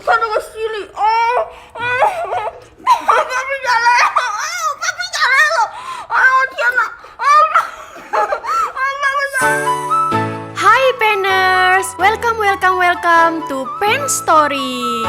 sana ke sini. Papi jangan rela. Papi jangan rela. Tiana. Hai Penners, welcome to Pen Story.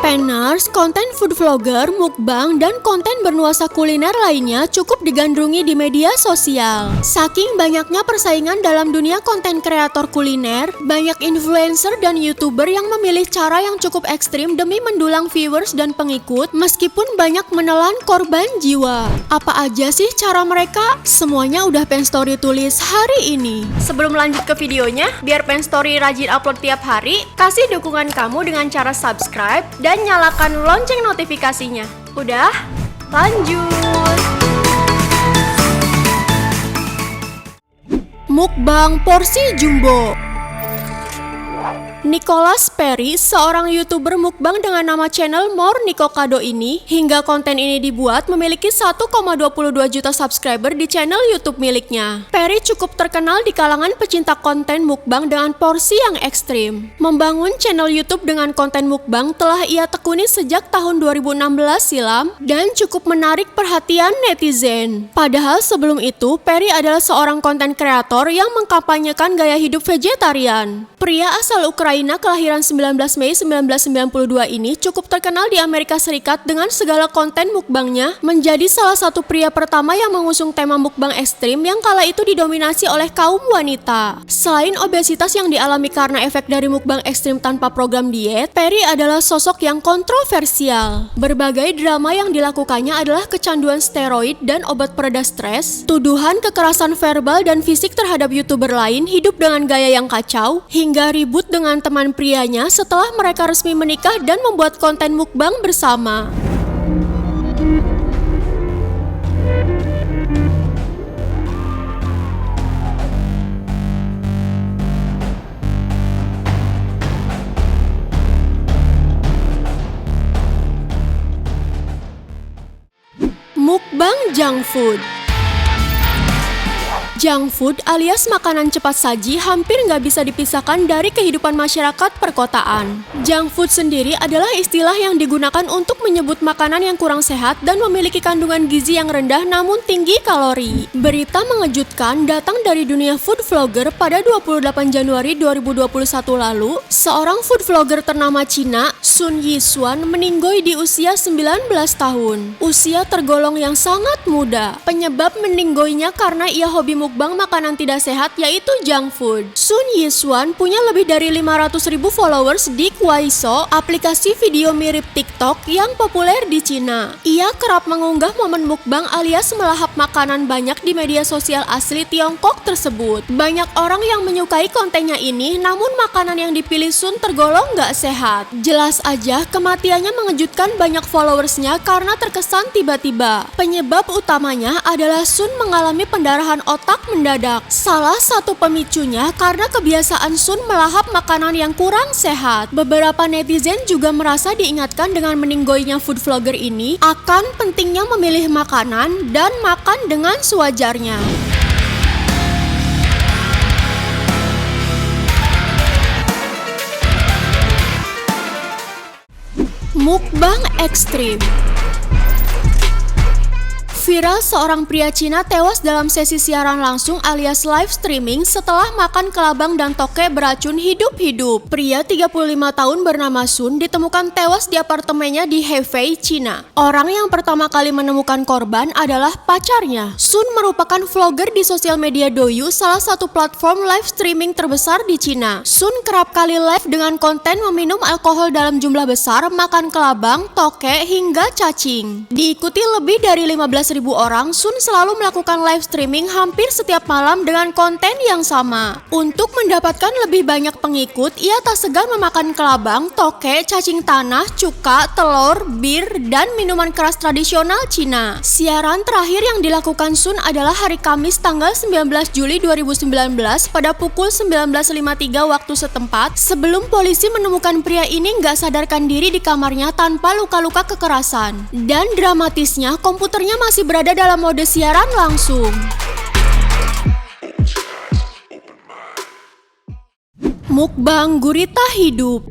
Penners, konten food vlogger, mukbang, dan konten bernuansa kuliner lainnya cukup digandrungi di media sosial. Saking banyaknya persaingan dalam dunia konten kreator kuliner, banyak influencer dan YouTuber yang memilih cara yang cukup ekstrim demi mendulang viewers dan pengikut, meskipun banyak menelan korban jiwa. Apa aja sih cara mereka? Semuanya udah Pen Story tulis hari ini. Sebelum lanjut ke videonya, biar Pen Story rajin upload tiap hari, kasih dukungan kamu dengan cara subscribe dan nyalakan lonceng notifikasinya. Udah? Lanjut! Mukbang porsi jumbo. Nicholas Perry, seorang YouTuber mukbang dengan nama channel More Nico Kado ini, hingga konten ini dibuat memiliki 1,22 juta subscriber di channel YouTube miliknya. Perry cukup terkenal di kalangan pecinta konten mukbang dengan porsi yang ekstrim. Membangun channel YouTube dengan konten mukbang telah ia tekuni sejak tahun 2016 silam dan cukup menarik perhatian netizen. Padahal sebelum itu, Perry adalah seorang konten kreator yang mengkampanyekan gaya hidup vegetarian. Pria asal Ukraina kelahiran 19 Mei 1992 ini cukup terkenal di Amerika Serikat dengan segala konten mukbangnya, menjadi salah satu pria pertama yang mengusung tema mukbang ekstrim yang kala itu didominasi oleh kaum wanita. Selain obesitas yang dialami karena efek dari mukbang ekstrim tanpa program diet, Perry adalah sosok yang kontroversial. Berbagai drama yang dilakukannya adalah kecanduan steroid dan obat pereda stres, tuduhan kekerasan verbal dan fisik terhadap YouTuber lain, hidup dengan gaya yang kacau, hingga ribut dengan teman prianya setelah mereka resmi menikah dan membuat konten mukbang bersama. Mukbang junk food. Junk food alias makanan cepat saji hampir nggak bisa dipisahkan dari kehidupan masyarakat perkotaan. Junk food sendiri adalah istilah yang digunakan untuk menyebut makanan yang kurang sehat dan memiliki kandungan gizi yang rendah namun tinggi kalori. Berita mengejutkan datang dari dunia food vlogger pada 28 Januari 2021 lalu. Seorang food vlogger ternama Cina, Sun Yishuan, meninggoy di usia 19 tahun. Usia tergolong yang sangat muda. Penyebab meninggoynya karena ia hobi mukbang makanan tidak sehat, yaitu junk food. Sun Yishuan punya lebih dari 500.000 followers di Kuaishou, aplikasi video mirip TikTok yang populer di Cina. Ia kerap mengunggah momen mukbang alias melahap makanan banyak di media sosial asli Tiongkok tersebut. Banyak orang yang menyukai kontennya ini, namun makanan yang dipilih Sun tergolong nggak sehat. Jelas aja kematiannya mengejutkan banyak followersnya karena terkesan tiba-tiba. Penyebab utamanya adalah Sun mengalami pendarahan otak mendadak. Salah satu pemicunya karena kebiasaan Sun melahap makanan yang kurang sehat. Beberapa netizen juga merasa diingatkan dengan meninggoynya food vlogger ini akan pentingnya memilih makanan dan makan dengan sewajarnya. Mukbang ekstrim. Viral, seorang pria Cina tewas dalam sesi siaran langsung alias live streaming setelah makan kelabang dan toke beracun hidup-hidup. Pria 35 tahun bernama Sun ditemukan tewas di apartemennya di Hefei, Cina. Orang yang pertama kali menemukan korban adalah pacarnya. Sun merupakan vlogger di sosial media Douyu, salah satu platform live streaming terbesar di Cina. Sun kerap kali live dengan konten meminum alkohol dalam jumlah besar, makan kelabang, toke, hingga cacing. Diikuti lebih dari 15.000 orang, Sun selalu melakukan live streaming hampir setiap malam dengan konten yang sama. Untuk mendapatkan lebih banyak pengikut, ia tak segan memakan kelabang, toke, cacing tanah, cuka, telur, bir, dan minuman keras tradisional Cina. Siaran terakhir yang dilakukan Sun adalah hari Kamis tanggal 19 Juli 2019 pada pukul 19.53 waktu setempat, sebelum polisi menemukan pria ini nggak sadarkan diri di kamarnya tanpa luka-luka kekerasan. Dan dramatisnya, komputernya masih berada dalam mode siaran langsung. Mukbang gurita hidup.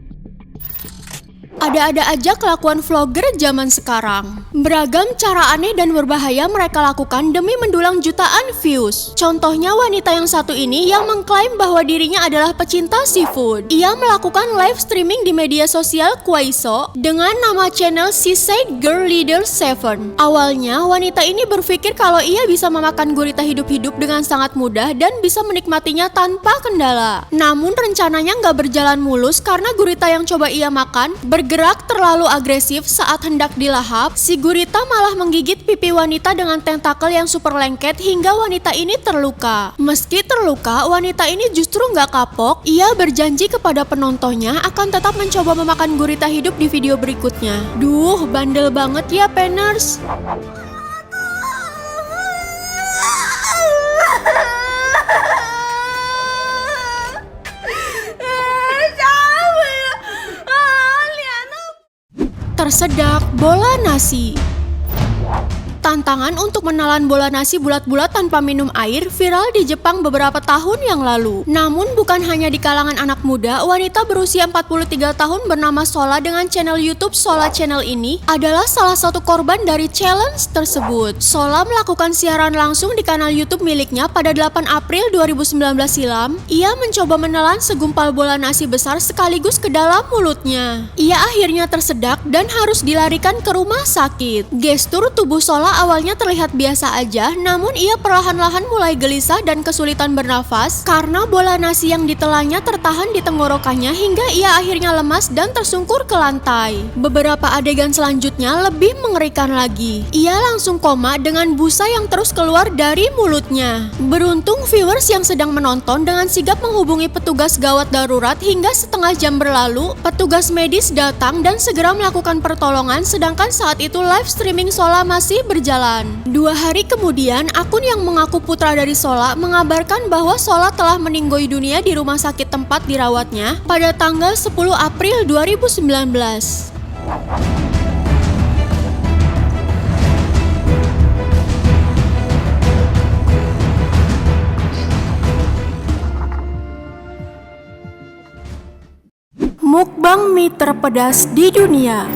Ada-ada aja kelakuan vlogger zaman sekarang. Beragam cara aneh dan berbahaya mereka lakukan demi mendulang jutaan views. Contohnya wanita yang satu ini yang mengklaim bahwa dirinya adalah pecinta seafood. Ia melakukan live streaming di media sosial Kuaiso dengan nama channel Seaside Girl Leader 7. Awalnya, wanita ini berpikir kalau ia bisa memakan gurita hidup-hidup dengan sangat mudah dan bisa menikmatinya tanpa kendala. Namun rencananya nggak berjalan mulus karena gurita yang coba ia makan bergerak terlalu agresif saat hendak dilahap. Si gurita malah menggigit pipi wanita dengan tentakel yang super lengket hingga wanita ini terluka. Meski terluka, wanita ini justru nggak kapok. Ia berjanji kepada penontonnya akan tetap mencoba memakan gurita hidup di video berikutnya. Duh, bandel banget ya Penners. Tersedak bola nasi. Tantangan untuk menelan bola nasi bulat-bulat tanpa minum air viral di Jepang beberapa tahun yang lalu. Namun bukan hanya di kalangan anak muda, wanita berusia 43 tahun bernama Sola dengan channel YouTube Sola Channel ini adalah salah satu korban dari challenge tersebut. Sola melakukan siaran langsung di kanal YouTube miliknya pada 8 April 2019 silam. Ia mencoba menelan segumpal bola nasi besar sekaligus ke dalam mulutnya. Ia akhirnya tersedak dan harus dilarikan ke rumah sakit. Gestur tubuh Sola awalnya terlihat biasa aja, namun ia perlahan-lahan mulai gelisah dan kesulitan bernafas karena bola nasi yang ditelannya tertahan di tenggorokannya hingga ia akhirnya lemas dan tersungkur ke lantai. Beberapa adegan selanjutnya lebih mengerikan lagi. Ia langsung koma dengan busa yang terus keluar dari mulutnya. Beruntung viewers yang sedang menonton dengan sigap menghubungi petugas gawat darurat hingga setengah jam berlalu, petugas medis datang dan segera melakukan pertolongan sedangkan saat itu live streaming Sola masih berjalan. 2 hari kemudian, akun yang mengaku putra dari Sola mengabarkan bahwa Sola telah meninggoy dunia di rumah sakit tempat dirawatnya pada tanggal 10 April 2019. Mukbang mie terpedas di dunia.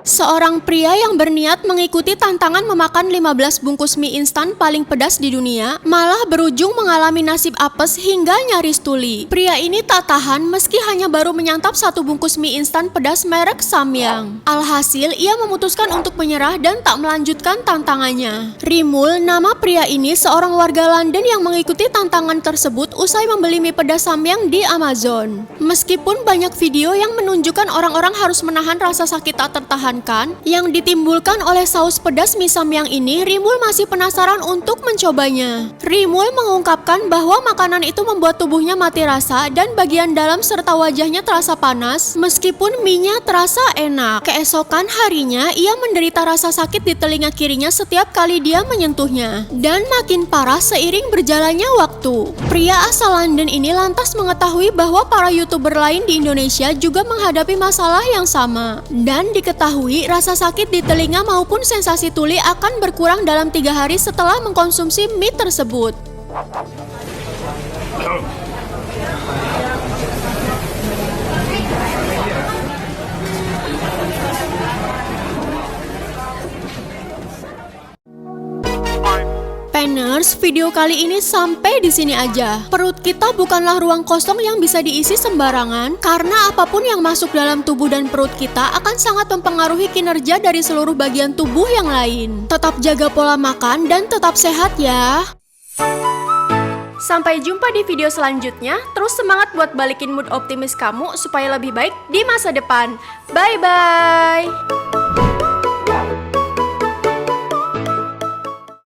Seorang pria yang berniat mengikuti tantangan memakan 15 bungkus mie instan paling pedas di dunia malah berujung mengalami nasib apes hingga nyaris tuli. Pria ini tak tahan meski hanya baru menyantap 1 bungkus mie instan pedas merek Samyang. Alhasil ia memutuskan untuk menyerah dan tak melanjutkan tantangannya. Rimul, nama pria ini seorang warga London yang mengikuti tantangan tersebut usai membeli mie pedas Samyang di Amazon. Meskipun banyak video yang menunjukkan orang-orang harus menahan rasa sakit tak tertahan yang ditimbulkan oleh saus pedas mie Samyang ini, Rimul masih penasaran untuk mencobanya. Rimul mengungkapkan bahwa makanan itu membuat tubuhnya mati rasa dan bagian dalam serta wajahnya terasa panas meskipun mie-nya terasa enak. Keesokan harinya, ia menderita rasa sakit di telinga kirinya setiap kali dia menyentuhnya dan makin parah seiring berjalannya waktu. Pria asal London ini lantas mengetahui bahwa para YouTuber lain di Indonesia juga menghadapi masalah yang sama dan diketahui rasa sakit di telinga maupun sensasi tuli akan berkurang dalam 3 hari setelah mengkonsumsi mie tersebut. Penners, video kali ini sampai di sini aja. Perut kita bukanlah ruang kosong yang bisa diisi sembarangan, karena apapun yang masuk dalam tubuh dan perut kita akan sangat mempengaruhi kinerja dari seluruh bagian tubuh yang lain. Tetap jaga pola makan dan tetap sehat ya. Sampai jumpa di video selanjutnya. Terus semangat buat balikin mood optimis kamu supaya lebih baik di masa depan. Bye-bye.